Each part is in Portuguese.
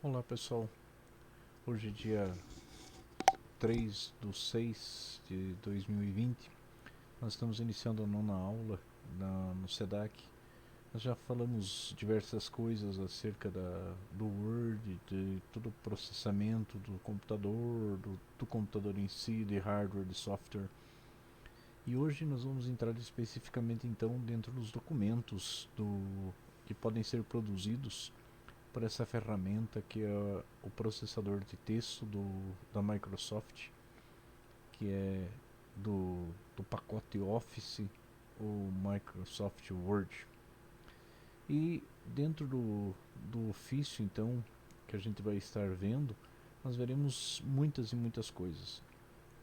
Olá pessoal, hoje é dia 3/6/2020, nós estamos iniciando a nona aula no SEDAC. Nós já falamos diversas coisas acerca do Word, de todo o processamento do computador, do computador em si, de hardware, de software. E hoje nós vamos entrar especificamente então dentro dos documentos que podem ser produzidos por essa ferramenta que é o processador de texto da Microsoft, que é do pacote Office, o Microsoft Word. E dentro do ofício então que a gente vai estar vendo, nós veremos muitas e muitas coisas.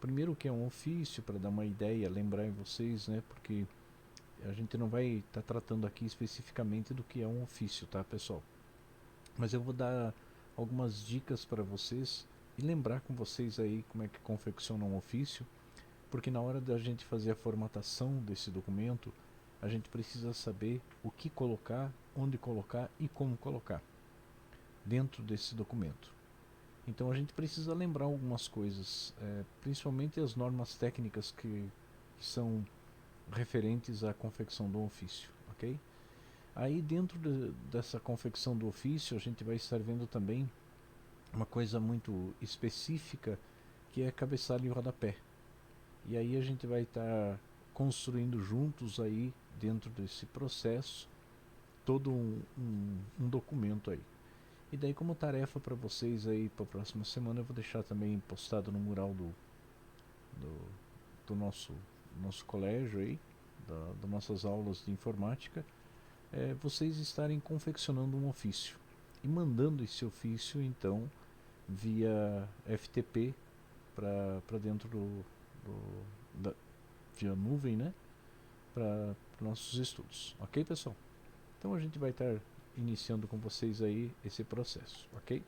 Primeiro, que é um ofício, para dar uma ideia, lembrar em vocês, né, porque a gente não vai estar tratando aqui especificamente do que é um ofício, tá pessoal? Mas eu vou dar algumas dicas para vocês e lembrar com vocês aí como é que confecciona um ofício, porque na hora da gente fazer a formatação desse documento, a gente precisa saber o que colocar, onde colocar e como colocar dentro desse documento. Então a gente precisa lembrar algumas coisas, principalmente as normas técnicas que são referentes à confecção do ofício, ok? Aí dentro dessa confecção do ofício a gente vai estar vendo também uma coisa muito específica, que é cabeçalho e rodapé. E aí a gente vai estar construindo juntos aí dentro desse processo todo um documento aí. E daí, como tarefa para vocês aí para a próxima semana, eu vou deixar também postado no mural do, do nosso colégio aí, das nossas aulas de informática, vocês estarem confeccionando um ofício e mandando esse ofício então via FTP para dentro via nuvem, né, para nossos estudos, ok pessoal? Então a gente vai estar iniciando com vocês aí esse processo, ok?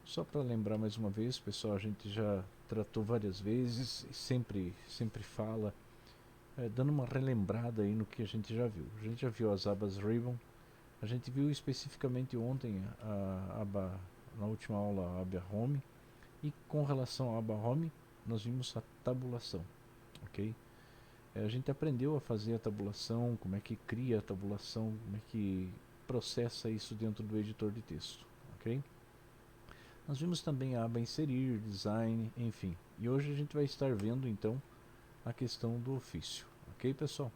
Só para lembrar mais uma vez, pessoal, a gente já tratou várias vezes e sempre fala, dando uma relembrada aí no que a gente já viu. A gente já viu as abas Ribbon, a gente viu especificamente ontem a aba, na última aula, a aba Home, e com relação à aba Home, nós vimos a tabulação, ok? A gente aprendeu a fazer a tabulação, como é que cria a tabulação, como é que processa isso dentro do editor de texto, ok? Nós vimos também a aba inserir, design, enfim. E hoje a gente vai estar vendo então a questão do ofício, ok pessoal?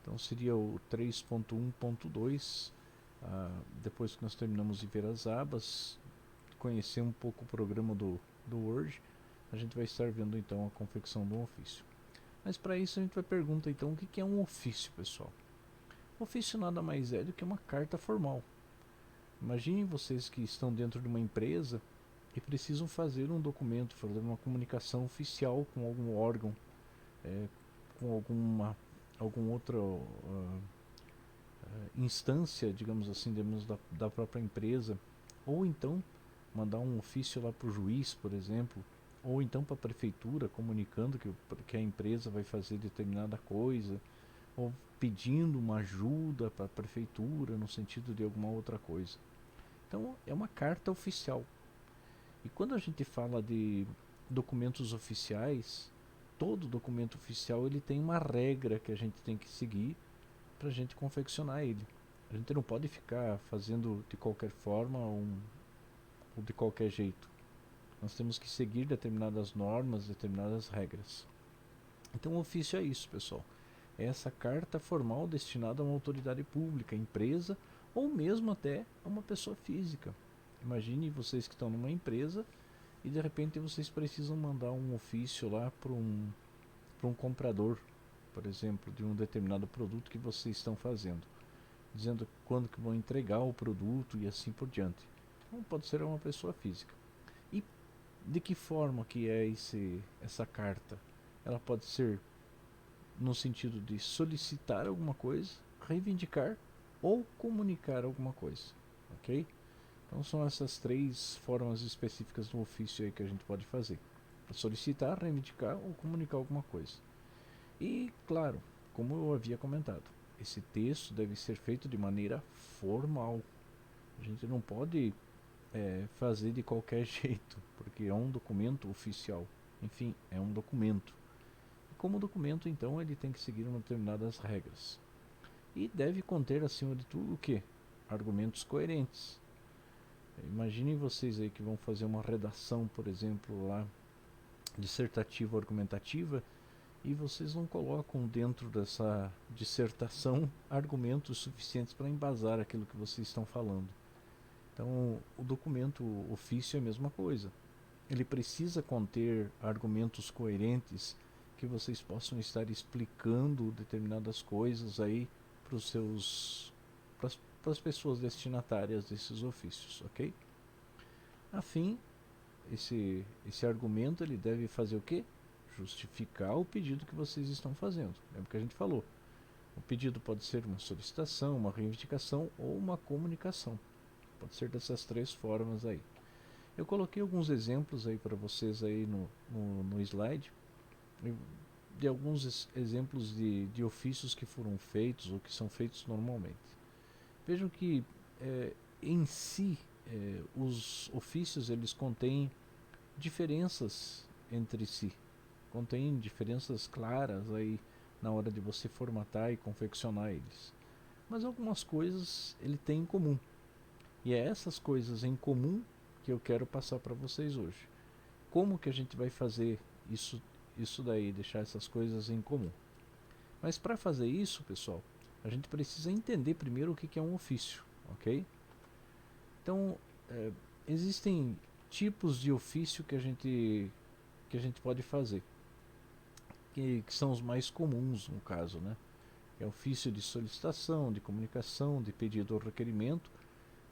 Então seria o 3.1.2. Depois que nós terminamos de ver as abas, conhecer um pouco o programa do Word, a gente vai estar vendo então a confecção do ofício. Mas para isso a gente vai perguntar então o que é um ofício, pessoal. O ofício nada mais é do que uma carta formal. Imaginem vocês que estão dentro de uma empresa e precisam fazer um documento, fazer uma comunicação oficial com algum órgão, com algum outra instância, digamos assim, da própria empresa, ou então mandar um ofício lá para o juiz, por exemplo, ou então para a prefeitura comunicando que a empresa vai fazer determinada coisa, ou pedindo uma ajuda para a prefeitura no sentido de alguma outra coisa. Então é uma carta oficial. E quando a gente fala de documentos oficiais, todo documento oficial ele tem uma regra que a gente tem que seguir para a gente confeccionar ele. A gente não pode ficar fazendo de qualquer forma ou de qualquer jeito. Nós temos que seguir determinadas normas, determinadas regras. Então o ofício é isso, pessoal. É essa carta formal destinada a uma autoridade pública, empresa ou mesmo até a uma pessoa física. Imagine vocês que estão numa empresa e de repente vocês precisam mandar um ofício lá para um comprador, por exemplo, de um determinado produto que vocês estão fazendo, dizendo quando que vão entregar o produto e assim por diante. Então pode ser uma pessoa física. E de que forma que é essa carta? Ela pode ser no sentido de solicitar alguma coisa, reivindicar ou comunicar alguma coisa, ok? Então são essas três formas específicas do ofício aí que a gente pode fazer: solicitar, reivindicar ou comunicar alguma coisa. E claro, como eu havia comentado, esse texto deve ser feito de maneira formal. A gente não pode fazer de qualquer jeito, porque é um documento oficial. Enfim, é um documento. E como documento, então, ele tem que seguir determinadas regras. E deve conter, acima de tudo, o quê? Argumentos coerentes. Imaginem vocês aí que vão fazer uma redação, por exemplo, lá, dissertativa argumentativa, e vocês não colocam dentro dessa dissertação argumentos suficientes para embasar aquilo que vocês estão falando. Então, o documento ofício é a mesma coisa. Ele precisa conter argumentos coerentes que vocês possam estar explicando determinadas coisas aí para os seus para as pessoas destinatárias desses ofícios, ok? Afim, esse argumento ele deve fazer o quê? Justificar o pedido que vocês estão fazendo. Lembra que a gente falou? O pedido pode ser uma solicitação, uma reivindicação ou uma comunicação. Pode ser dessas três formas aí. Eu coloquei alguns exemplos aí para vocês aí no slide, de alguns exemplos de ofícios que foram feitos ou que são feitos normalmente. Vejam que em si os ofícios eles contêm diferenças entre si, contêm diferenças claras aí na hora de você formatar e confeccionar eles. Mas algumas coisas ele tem em comum. E é essas coisas em comum que eu quero passar para vocês hoje. Como que a gente vai fazer isso daí, deixar essas coisas em comum? Mas para fazer isso, pessoal, a gente precisa entender primeiro o que é um ofício, ok? Então, existem tipos de ofício que a gente pode fazer, que são os mais comuns no caso, né? É ofício de solicitação, de comunicação, de pedido ou requerimento.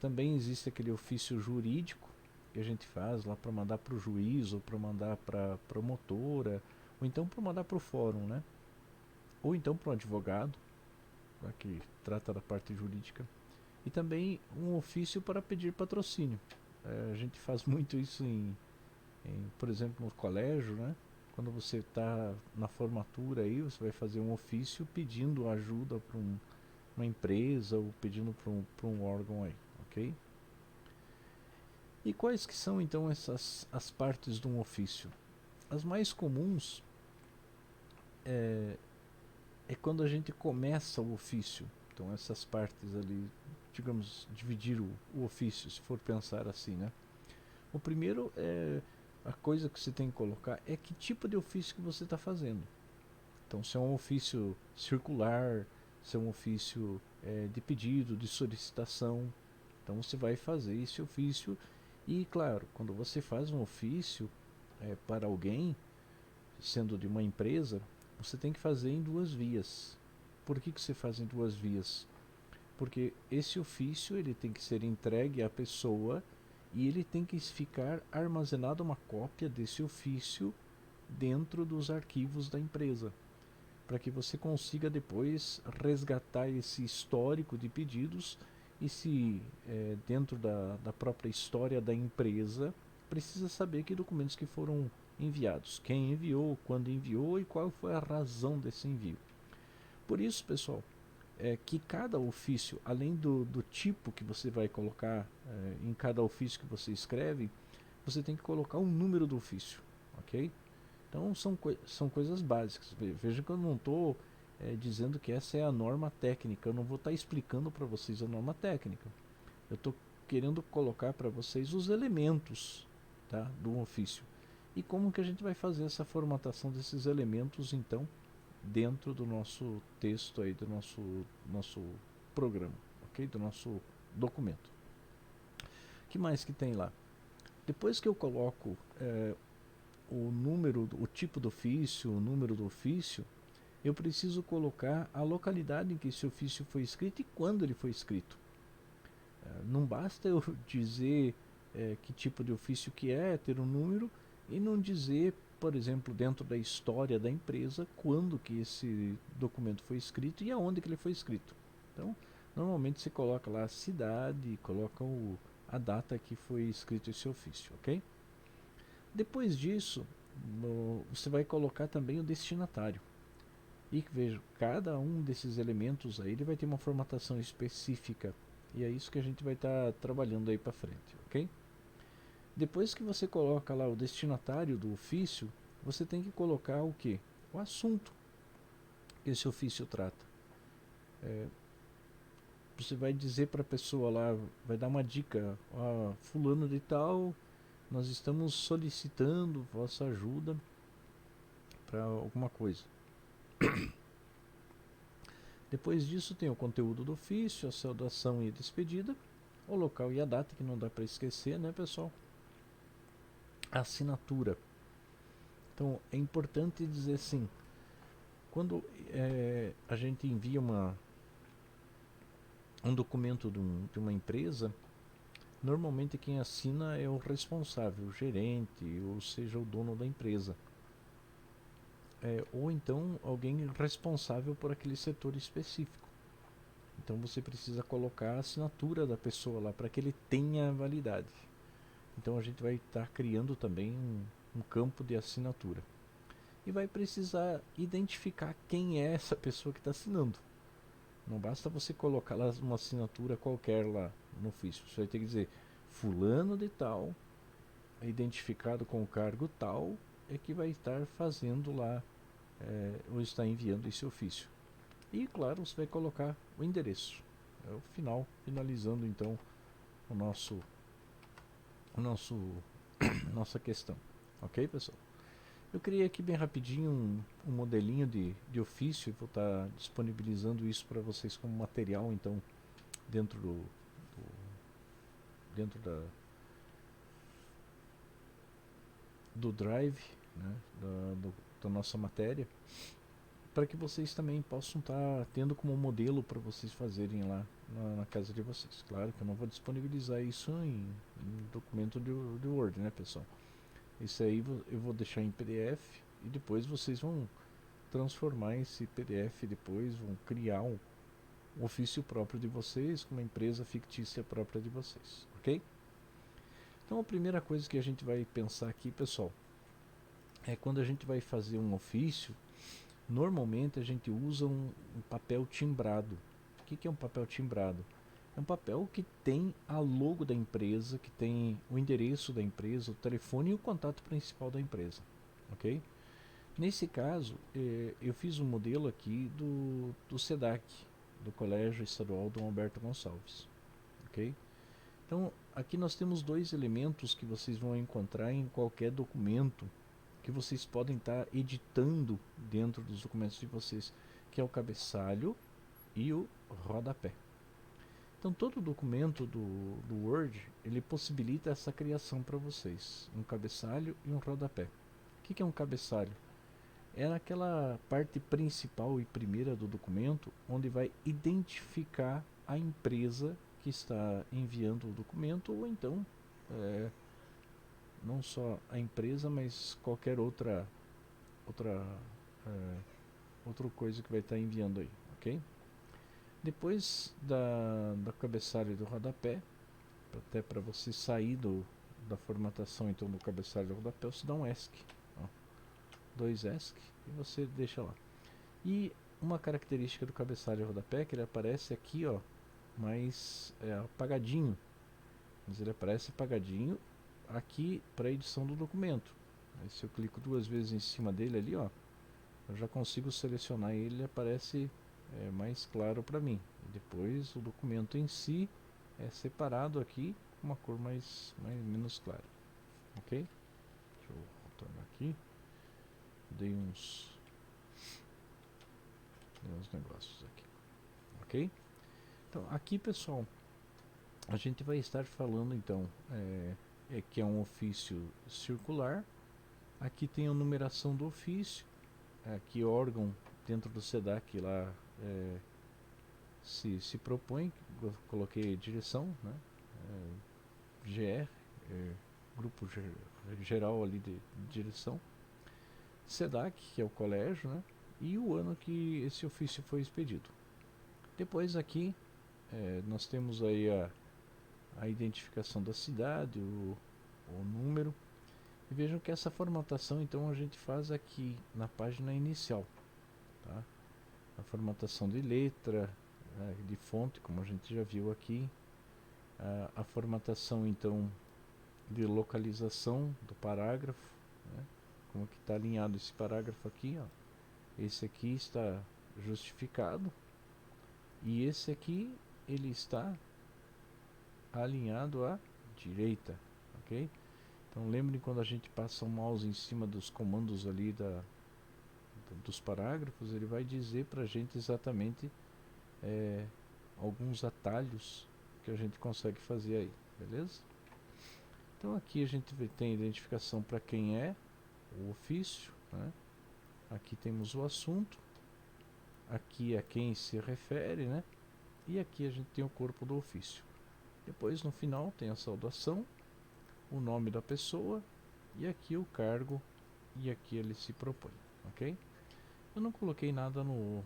Também existe aquele ofício jurídico que a gente faz lá para mandar para o juiz ou para mandar para a promotora ou então para mandar para o fórum, né? Ou então para um advogado, que trata da parte jurídica. E também um ofício para pedir patrocínio. A gente faz muito isso por exemplo, no colégio, né? Quando você está na formatura aí, você vai fazer um ofício pedindo ajuda para uma empresa ou pedindo para um órgão aí, ok? E quais que são então as partes de um ofício? As mais comuns é quando a gente começa o ofício. Então essas partes ali, digamos, dividir o ofício, se for pensar assim, né? O primeiro a coisa que você tem que colocar é que tipo de ofício que você está fazendo. Então se é um ofício circular, se é um ofício de pedido, de solicitação, então você vai fazer esse ofício. E claro, quando você faz um ofício para alguém, sendo de uma empresa, você tem que fazer em duas vias. Por que você faz em duas vias? Porque esse ofício ele tem que ser entregue à pessoa e ele tem que ficar armazenada uma cópia desse ofício dentro dos arquivos da empresa, para que você consiga depois resgatar esse histórico de pedidos e se dentro da própria história da empresa precisa saber que documentos que foram enviados, quem enviou, quando enviou e qual foi a razão desse envio. Por isso, pessoal, que cada ofício, além do tipo que você vai colocar em cada ofício que você escreve, você tem que colocar o número do ofício, ok? Então são coisas básicas. Veja que eu não estou dizendo que essa é a norma técnica, eu não vou estar explicando para vocês a norma técnica. Eu estou querendo colocar para vocês os elementos, tá, do ofício. E como que a gente vai fazer essa formatação desses elementos, então, dentro do nosso texto aí, do nosso programa, ok? Do nosso documento. O que mais que tem lá? Depois que eu coloco o número, o tipo do ofício, o número do ofício, eu preciso colocar a localidade em que esse ofício foi escrito e quando ele foi escrito. Não basta eu dizer que tipo de ofício que é, ter um número, e não dizer, por exemplo, dentro da história da empresa, quando que esse documento foi escrito e aonde que ele foi escrito. Então, normalmente você coloca lá a cidade, coloca a data que foi escrito esse ofício, ok? Depois disso, você vai colocar também o destinatário. E veja, cada um desses elementos aí ele vai ter uma formatação específica. E é isso que a gente vai estar trabalhando aí para frente, ok? Depois que você coloca lá o destinatário do ofício, você tem que colocar o que? O assunto que esse ofício trata. Você vai dizer para a pessoa lá, vai dar uma dica, fulano de tal, nós estamos solicitando vossa ajuda para alguma coisa. Depois disso tem o conteúdo do ofício, a saudação e a despedida, o local e a data, que não dá para esquecer, né, pessoal? A assinatura. Então é importante dizer assim, quando a gente envia um documento de uma empresa, normalmente quem assina é o responsável, o gerente, ou seja, o dono da empresa. Ou então alguém responsável por aquele setor específico. Então você precisa colocar a assinatura da pessoa lá para que ele tenha validade. Então a gente vai estar criando também um campo de assinatura. E vai precisar identificar quem é essa pessoa que está assinando. Não basta você colocar lá uma assinatura qualquer lá no ofício. Você vai ter que dizer fulano de tal, identificado com o cargo tal, é que vai estar fazendo lá ou está enviando esse ofício. E claro, você vai colocar o endereço. É o final, finalizando então o nosso nossa questão. Ok, pessoal? Eu criei aqui bem rapidinho um modelinho de ofício e vou estar disponibilizando isso para vocês como material, então, dentro dentro do Drive, né, da nossa matéria, para que vocês também possam estar tendo como modelo para vocês fazerem lá na casa de vocês. Claro que eu não vou disponibilizar isso em documento de Word, né, pessoal? Isso aí eu vou deixar em PDF e depois vocês vão transformar esse PDF, depois vão criar um ofício próprio de vocês com uma empresa fictícia própria de vocês, ok? Então a primeira coisa que a gente vai pensar aqui, pessoal, é quando a gente vai fazer um ofício, normalmente a gente usa um papel timbrado. O que é um papel timbrado? É um papel que tem a logo da empresa, que tem o endereço da empresa, o telefone e o contato principal da empresa, ok? Nesse caso, eu fiz um modelo aqui do SEDAC, do Colégio Estadual Dom Alberto Gonçalves, ok? Então, aqui nós temos dois elementos que vocês vão encontrar em qualquer documento que vocês podem estar editando dentro dos documentos de vocês, que é o cabeçalho e o rodapé. Então, todo documento do Word, ele possibilita essa criação para vocês, um cabeçalho e um rodapé. O que é um cabeçalho? É aquela parte principal e primeira do documento, onde vai identificar a empresa que está enviando o documento, ou então não só a empresa, mas qualquer outra outra coisa que vai estar enviando aí, ok? Depois da cabeçalho e do rodapé, até para você sair da formatação então do cabeçalho e do rodapé, você dá um ESC, ó, dois ESC e você deixa lá. E uma característica do cabeçalho e rodapé é que ele aparece aqui, ó, mais apagadinho, mas ele aparece apagadinho aqui para edição do documento. Aí, se eu clico duas vezes em cima dele ali, ó, eu já consigo selecionar ele, ele aparece mais claro para mim. E depois o documento em si é separado aqui com uma cor menos clara, ok? Deixa eu retornar aqui. Dei uns negócios aqui, ok? Então aqui, pessoal, a gente vai estar falando então que é um ofício circular. Aqui tem a numeração do ofício, que órgão dentro do SEDAC lá se propõe. Eu coloquei direção, né? GR, grupo geral ali de direção, SEDAC, que é o colégio, né? E o ano que esse ofício foi expedido. Depois aqui nós temos aí a identificação da cidade, o número. E vejam que essa formatação então a gente faz aqui na página inicial, tá? a formatação de letra, de fonte, como a gente já viu aqui, a formatação então de localização do parágrafo, né? Como que está alinhado esse parágrafo aqui, ó. Esse aqui está justificado e esse aqui ele está alinhado à direita, ok? Então lembrem quando a gente passa o mouse em cima dos comandos ali dos parágrafos, ele vai dizer para a gente exatamente alguns atalhos que a gente consegue fazer aí, beleza? Então aqui a gente tem a identificação para quem é o ofício, né? Aqui temos o assunto, aqui a quem se refere, né? E aqui a gente tem o corpo do ofício. Depois no final tem a saudação, o nome da pessoa e aqui o cargo e aqui ele se propõe, ok? Eu não coloquei nada no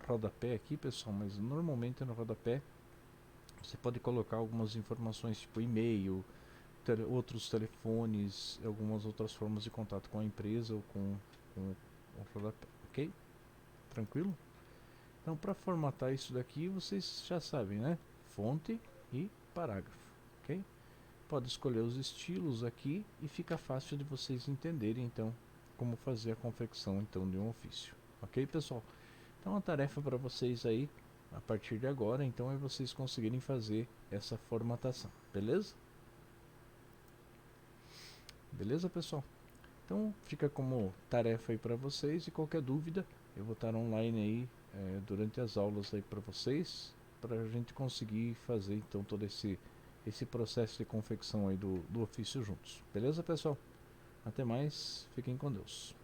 rodapé aqui, pessoal, mas normalmente no rodapé você pode colocar algumas informações tipo e-mail, outros telefones, algumas outras formas de contato com a empresa ou com o rodapé, ok? Tranquilo? Então, para formatar isso daqui, vocês já sabem, né? Fonte e parágrafo, ok? Pode escolher os estilos aqui e fica fácil de vocês entenderem, então, como fazer a confecção então de um ofício, ok, pessoal? Então, a tarefa para vocês aí, a partir de agora, então, é vocês conseguirem fazer essa formatação, beleza? Beleza, pessoal? Então, fica como tarefa aí para vocês e qualquer dúvida, eu vou estar online aí durante as aulas aí para vocês, para a gente conseguir fazer então todo esse processo de confecção aí do ofício juntos. Beleza, pessoal? Até mais, fiquem com Deus.